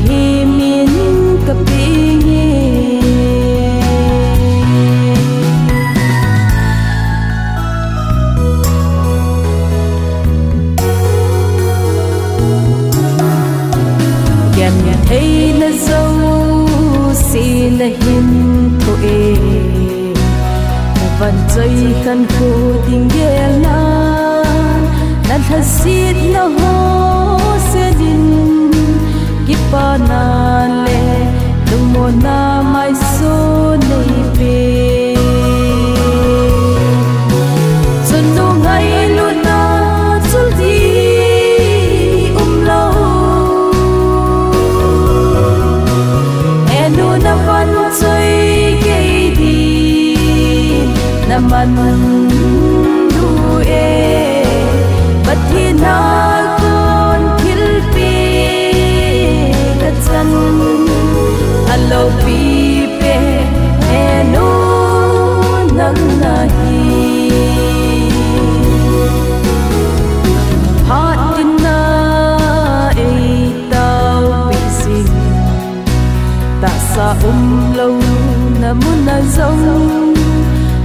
hi min ka pi gan thấy na dâu si na hin ko e van chơi khăn khô tình ghé lan nan thật xít na ho se din kipa na le lung mo na mai so nei pe chân no ngay luôn na chul di lo enu na van chơi cái đi na man du e bất thiên na con thil pe ka chan alo pi pe eno nang na hi hat na e tao pi sin ta sa lâu na mun na zong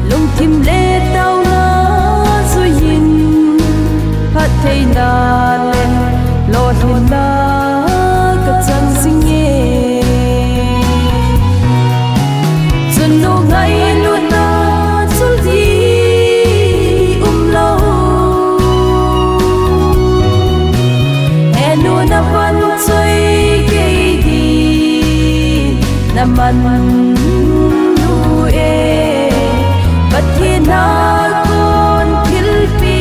lung tim le tao na rồi nhìn phát thấy na lên lo hin na cả chân sinh nhẹ chân nô ngay luôn na chul đi lâu enu na van chơi cái đi na man du e bất thiên na con thil pe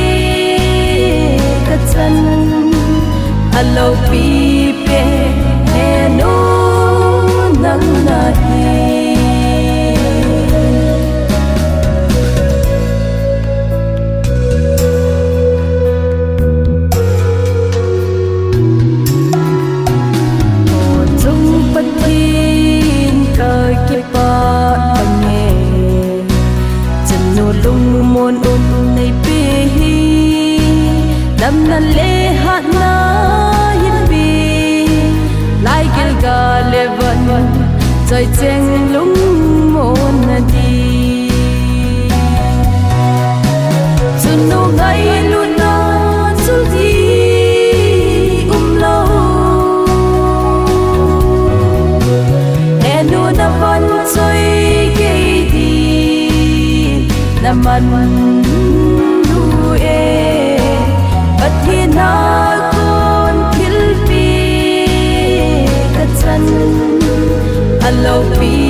ka chan alo pi pe eno nang na hi o chung bất thiên ka ki pa nghe lung mon un nei pe hi dam na le hat na yin bi lai gil ga le van choi cheng lung mon na di chun no ngai lu na chul di lo enu na van choi ke di na man du e bất thiên na con thil pe ka chan alo pi